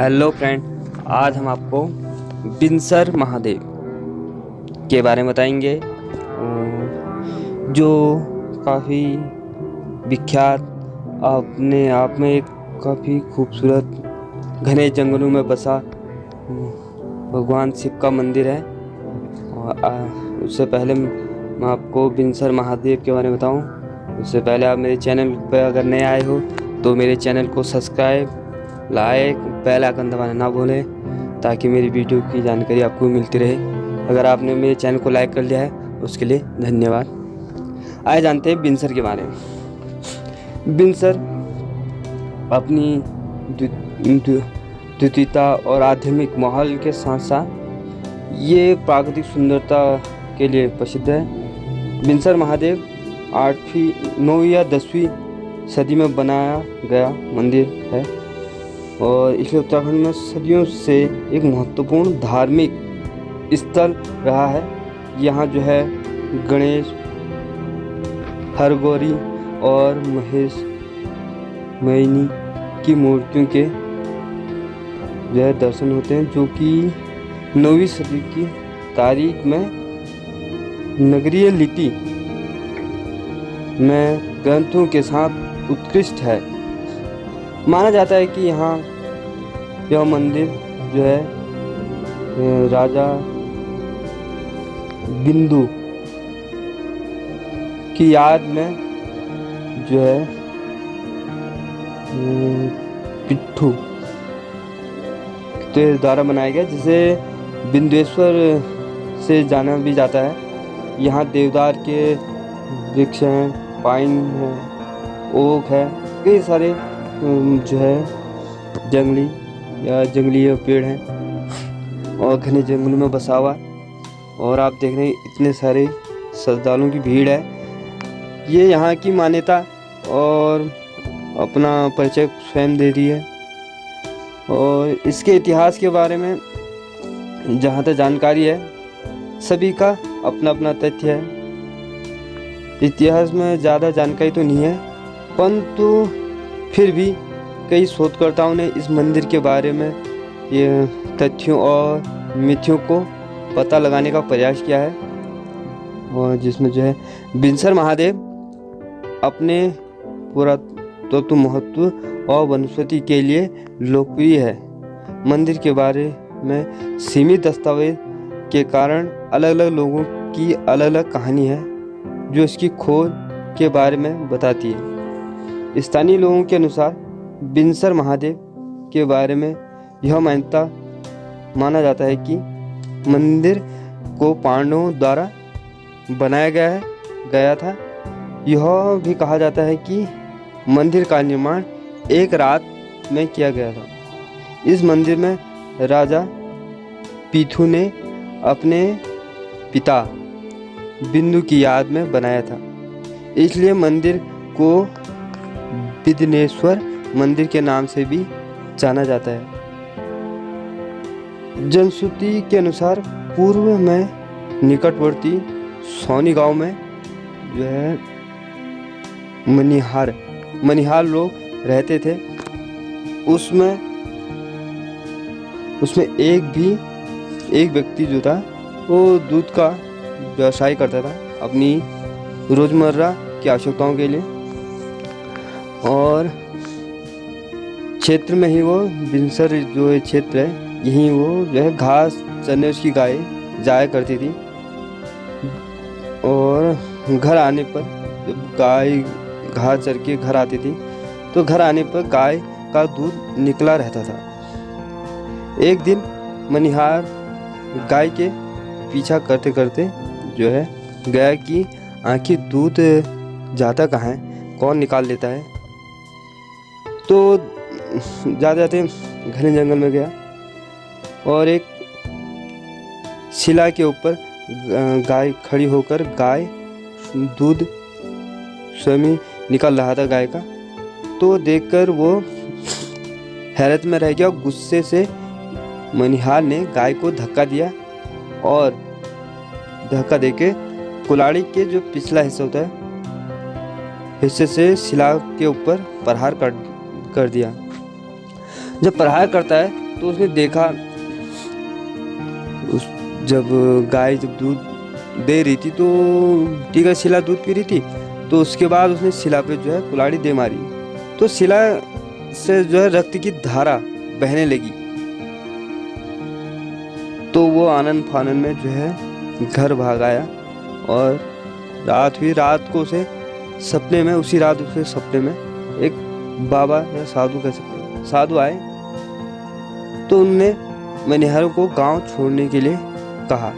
Hello friend, आज हम आपको बिनसर महादेव के बारे में बताएंगे, जो काफ़ी विख्यात, अपने आप में एक काफ़ी खूबसूरत घने जंगलों में बसा भगवान शिव का मंदिर है। और उससे पहले मैं आपको बिनसर महादेव के बारे में बताऊं, उससे पहले आप मेरे चैनल पर अगर नए आए हो तो मेरे चैनल को सब्सक्राइब, लाइक, बेल आइकन दबाना ना भूलें ताकि मेरी वीडियो की जानकारी आपको मिलती रहे। अगर आपने मेरे चैनल को लाइक कर लिया है उसके लिए धन्यवाद। आइए जानते हैं बिनसर के बारे में। बिनसर अपनी द्वितीयता और आध्यात्मिक माहौल के साथ साथ ये प्राकृतिक सुंदरता के लिए प्रसिद्ध है। बिनसर महादेव 8वीं, 9वीं या 10वीं सदी में बनाया गया मंदिर है और इसलिए उत्तराखंड में सदियों से एक महत्वपूर्ण धार्मिक स्थल रहा है। यहाँ जो है गणेश, हरगौरी और महेश मैनी की मूर्तियों के जो है दर्शन होते हैं, जो कि 9वीं सदी की तारीख में नगरीय लिपि में ग्रंथों के साथ उत्कृष्ट है। माना जाता है कि यहाँ यह मंदिर जो है राजा बिंदु की याद में जो है पिट्ठू के द्वारा बनाया गया, जिसे बिंदेश्वर से जाना भी जाता है। यहाँ देवदार के वृक्ष हैं, पाइन है, ओक है, कई सारे जो है जंगली पेड़ हैं और घने जंगलों में बसा हुआ। और आप देख रहे हैं इतने सारे श्रद्धालुओं की भीड़ है। ये यहाँ की मान्यता और अपना परिचय स्वयं दे रही है। और इसके इतिहास के बारे में जहाँ तक जानकारी है, सभी का अपना अपना तथ्य है। इतिहास में ज़्यादा जानकारी तो नहीं है, परंतु फिर भी कई शोधकर्ताओं ने इस मंदिर के बारे में ये तथ्यों और मिथ्यों को पता लगाने का प्रयास किया है। और जिसमें जो है बिनसर महादेव अपने पुरातत्व महत्व और वनस्पति के लिए लोकप्रिय है। मंदिर के बारे में सीमित दस्तावेज के कारण अलग अलग लोगों की अलग अलग कहानी है जो इसकी खोज के बारे में बताती है। स्थानीय लोगों के अनुसार बिनसर महादेव के बारे में यह माना जाता है कि मंदिर को पांडवों द्वारा बनाया गया था। यह भी कहा जाता है कि मंदिर का निर्माण एक रात में किया गया था। इस मंदिर में राजा पीथू ने अपने पिता बिंदु की याद में बनाया था, इसलिए मंदिर को बिदनेश्वर मंदिर के नाम से भी जाना जाता है। जनश्रुति के अनुसार पूर्व में निकटवर्ती सोनी गांव में जो है मनिहार लोग रहते थे। उसमें एक व्यक्ति जो था वो दूध का व्यवसाय करता था अपनी रोजमर्रा की आवश्यकताओं के लिए। और क्षेत्र में ही वो बिनसर जो क्षेत्र है, यहीं वो जो है घास चरने उसकी गाय जाया करती थी। और घर आने पर जब गाय घास चर के घर आती थी तो घर आने पर गाय का दूध निकला रहता था। एक दिन मनिहार गाय के पीछा करते करते जो है गया कि आखिर दूध जाता कहाँ है, कौन निकाल लेता है। तो जाते घने जंगल में गया और एक शिला के ऊपर गाय खड़ी होकर गाय दूध स्वयं निकल रहा था गाय का। तो देखकर वो हैरत में रह गया। गुस्से से मनिहार ने गाय को धक्का दिया और धक्का देके कुल्हाड़ी के जो पिछला हिस्सा होता है हिस्से से शिला के ऊपर प्रहार कर दिया। जब प्रहार करता है तो उसने देखा जब गाय जब दूध दे रही थी तो ठीक है शिला दूध पी रही थी, तो उसके बाद उसने शिला पे जो है कुल्हाड़ी दे मारी, तो शिला से जो है रक्त की धारा बहने लगी। तो वो आनंद फानन में जो है घर भाग आया और रात हुई। रात को उसे सपने में, उसी रात उसे सपने में एक बाबा या साधु कह सकते हैं, साधु आए। तो उनने मनिहारों को गांव छोड़ने के लिए कहा।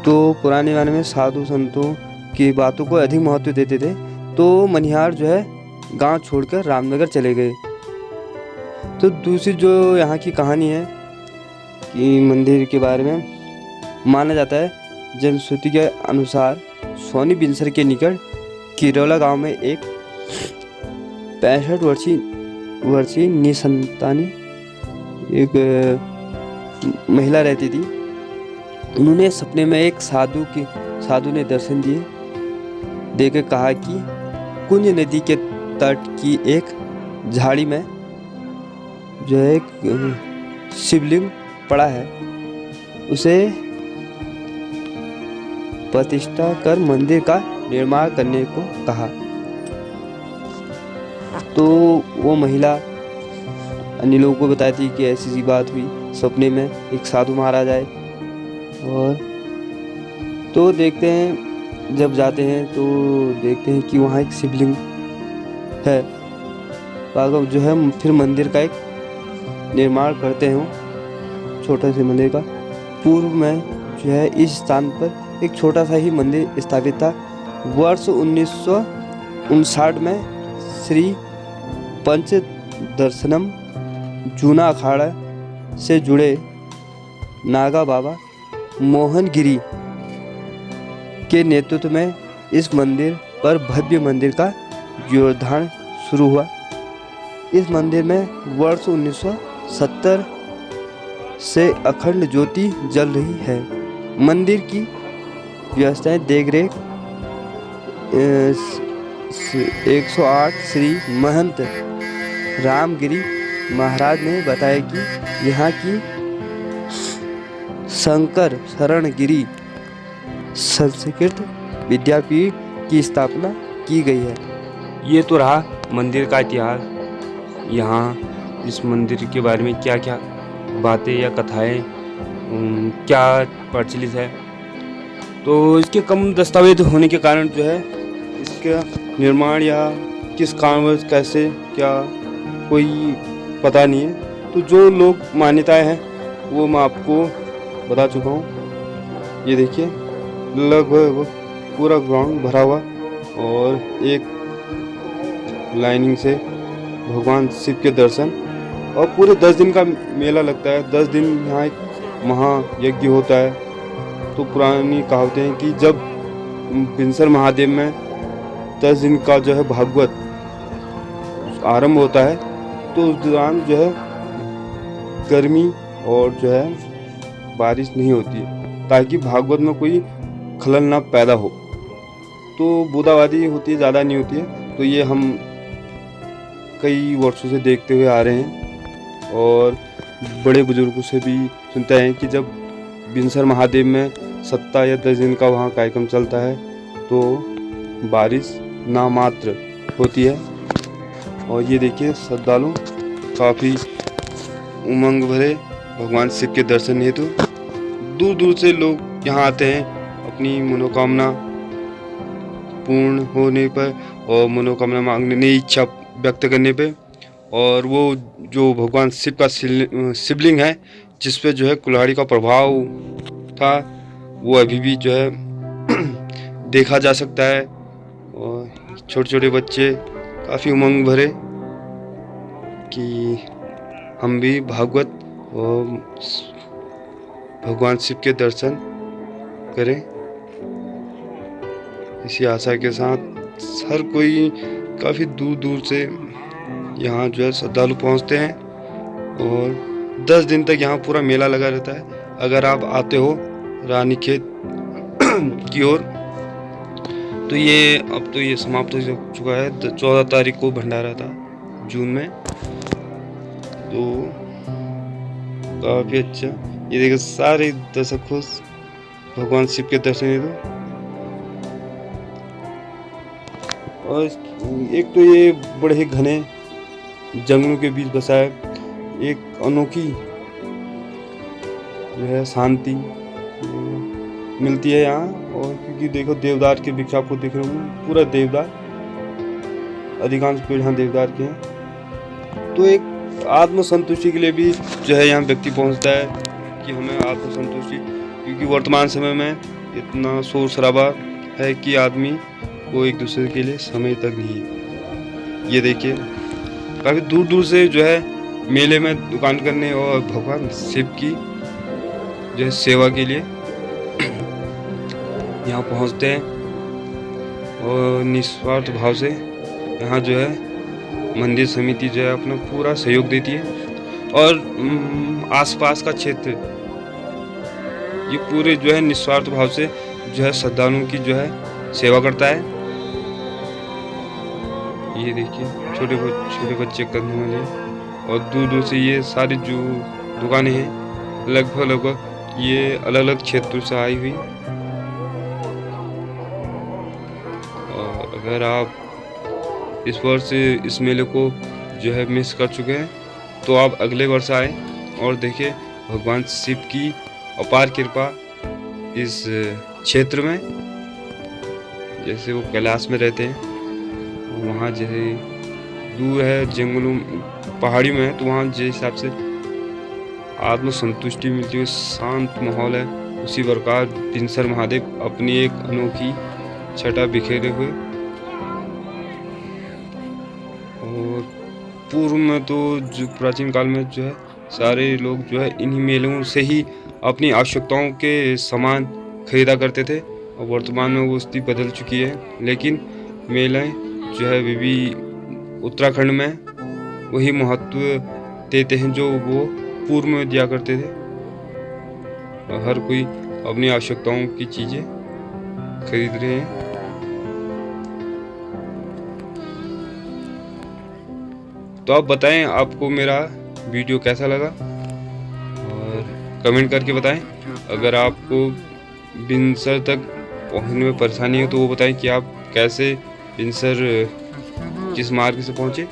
तो पुराने ज़माने में साधु संतों की बातों को अधिक महत्व देते थे, तो मनिहार जो है गांव छोड़कर रामनगर चले गए। तो दूसरी जो यहाँ की कहानी है कि मंदिर के बारे में माना जाता है, जनश्रुति के अनुसार सोनी बिनसर के निकट किरौला गांव में एक 65 वर्षीय निसंतानी एक महिला रहती थी। उन्होंने सपने में एक साधु ने दर्शन दिए, देकर कहा कि कुंज नदी के तट की एक झाड़ी में जो है एक शिवलिंग पड़ा है, उसे प्रतिष्ठा कर मंदिर का निर्माण करने को कहा। तो वो महिला अन्य लोगों को बताती कि ऐसी सी बात हुई, सपने में एक साधु महाराज आए। और तो देखते हैं, जब जाते हैं तो देखते हैं कि वहाँ एक शिवलिंग है। जो है फिर मंदिर का एक निर्माण करते हैं, छोटा से मंदिर का। पूर्व में जो है इस स्थान पर एक छोटा सा ही मंदिर स्थापित था। वर्ष 1959 में श्री पंच दर्शनम जूना अखाड़ा से जुड़े नागा बाबा मोहन गिरी के नेतृत्व में इस मंदिर पर भव्य मंदिर का जीर्णोद्धार शुरू हुआ। इस मंदिर में वर्ष 1970 से अखंड ज्योति जल रही है। मंदिर की व्यवस्थाएं देख रेख 108 श्री महंत रामगिरी महाराज ने बताया कि यहाँ की शंकर शरण गिरी संस्कृत विद्यापीठ की स्थापना की गई है। ये तो रहा मंदिर का इतिहास। यहाँ इस मंदिर के बारे में क्या क्या बातें या कथाएं क्या प्रचलित है। तो इसके कम दस्तावेज होने के कारण जो है इसका निर्माण या किस कारणवश कैसे क्या कोई पता नहीं है। तो जो लोग मान्यताएं हैं वो मैं आपको बता चुका हूँ। ये देखिए लगभग पूरा ग्राउंड भरा हुआ और एक लाइनिंग से भगवान शिव के दर्शन, और पूरे 10 दिन का मेला लगता है। 10 दिन यहाँ एक महायज्ञ होता है। तो पुरानी कहावतें हैं कि जब बिनसर महादेव में 10 दिन का जो है भागवत आरंभ होता है, तो उस दौरान जो है गर्मी और जो है बारिश नहीं होती है, ताकि भागवत में कोई खलल ना पैदा हो। तो बूंदाबांदी होती है, ज़्यादा नहीं होती है। तो ये हम कई वर्षों से देखते हुए आ रहे हैं और बड़े बुजुर्गों से भी सुनते हैं कि जब बिनसर महादेव में 7 या 10 दिन का वहाँ कार्यक्रम चलता है तो बारिश नामात्र होती है। और ये देखिए श्रद्धालु काफ़ी उमंग भरे भगवान शिव के दर्शन हेतु दूर दूर से लोग यहाँ आते हैं अपनी मनोकामना पूर्ण होने पर और मनोकामना मांगने की इच्छा व्यक्त करने पे। और वो जो भगवान शिव का शिवलिंग है जिस पे जो है कुल्हाड़ी का प्रभाव था, वो अभी भी जो है देखा जा सकता है। और छोटे छोटे बच्चे काफ़ी उमंग भरे कि हम भी भागवत और भगवान शिव के दर्शन करें। इसी आशा के साथ हर कोई काफ़ी दूर दूर से यहाँ जो है श्रद्धालु पहुँचते हैं और 10 दिन तक यहाँ पूरा मेला लगा रहता है। अगर आप आते हो रानीखेत की ओर तो ये अब तो ये समाप्त हो चुका है। 14 तारीख को भंडारा था जून में। तो काफ़ी अच्छा। ये देखो सारे दर्शक खुश, भगवान शिव के दर्शन है तो। और एक तो ये बड़े ही घने जंगलों के बीच बसा है, एक अनोखी जो है शांति मिलती है यहाँ। और क्योंकि देखो देवदार के वृक्ष आपको दिख रहे होंगे, पूरा देवदार, अधिकांश पेड़ यहाँ देवदार के हैं। तो एक आत्म संतुष्टि के लिए भी जो है यहाँ व्यक्ति पहुँचता है कि हमें आत्म संतुष्टि, क्योंकि वर्तमान समय में इतना शोर शराबा है कि आदमी को एक दूसरे के लिए समय तक नहीं है। ये देखिए काफ़ी दूर दूर से जो है मेले में दुकान करने और भगवान शिव की जो है सेवा के लिए यहाँ पहुँचते हैं और निस्वार्थ भाव से यहाँ जो है मंदिर समिति जो है अपना पूरा सहयोग देती है। और आसपास का क्षेत्र ये पूरे जो है निस्वार्थ भाव से जो है श्रद्धालुओं की जो है सेवा करता है। ये देखिए छोटे बच्चे करने वाले, और दूर दूर से ये सारी जो दुकानें हैं लगभग ये अलग अलग क्षेत्रों से आई हुई। और अगर आप इस वर्ष इस मेले को जो है मिस कर चुके हैं तो आप अगले वर्ष आए और देखिए भगवान शिव की अपार कृपा इस क्षेत्र में। जैसे वो कैलाश में रहते हैं, वहाँ जैसे दूर है जंगलों पहाड़ियों में है, तो वहाँ जिस हिसाब से आत्म संतुष्टि मिलती है, शांत माहौल है, उसी प्रकार बिनसर महादेव अपनी एक अनोखी छटा बिखेरे हुए। और पूर्व में तो जो प्राचीन काल में जो है सारे लोग जो है इन्हीं मेलों से ही अपनी आवश्यकताओं के सामान खरीदा करते थे, और वर्तमान में वो स्थिति बदल चुकी है। लेकिन मेले जो है अभी भी उत्तराखंड में वही महत्व देते हैं जो वो पूर्व में दिया करते थे। हर कोई अपनी आवश्यकताओं की चीज़ें खरीद रहे हैं। तो आप बताएं आपको मेरा वीडियो कैसा लगा और कमेंट करके बताएं। अगर आपको बिनसर तक पहुंचने में परेशानी है तो वो बताएं कि आप कैसे बिनसर किस मार्ग से पहुंचे।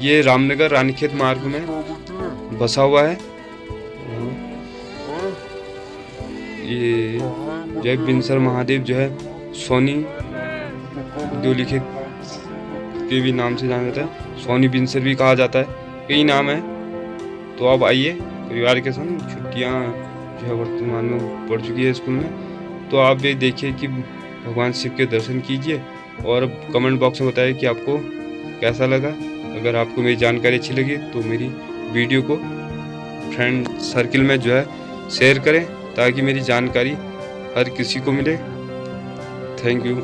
ये रामनगर रानीखेत मार्ग में बसा हुआ है। ये जय बिनसर महादेव जो है सोनी डोलीखेत के भी नाम से जाना जाता है, सोनी बिनसर भी कहा जाता है, कई नाम है। तो आप आइए परिवार के संग, छुट्टियाँ जो है वर्तमान में पड़ चुकी है स्कूल में, तो आप भी देखिए कि भगवान शिव के दर्शन कीजिए और कमेंट बॉक्स में बताइए कि आपको कैसा लगा। अगर आपको मेरी जानकारी अच्छी लगी तो मेरी वीडियो को फ्रेंड सर्किल में जो है शेयर करें ताकि मेरी जानकारी हर किसी को मिले। Thank you.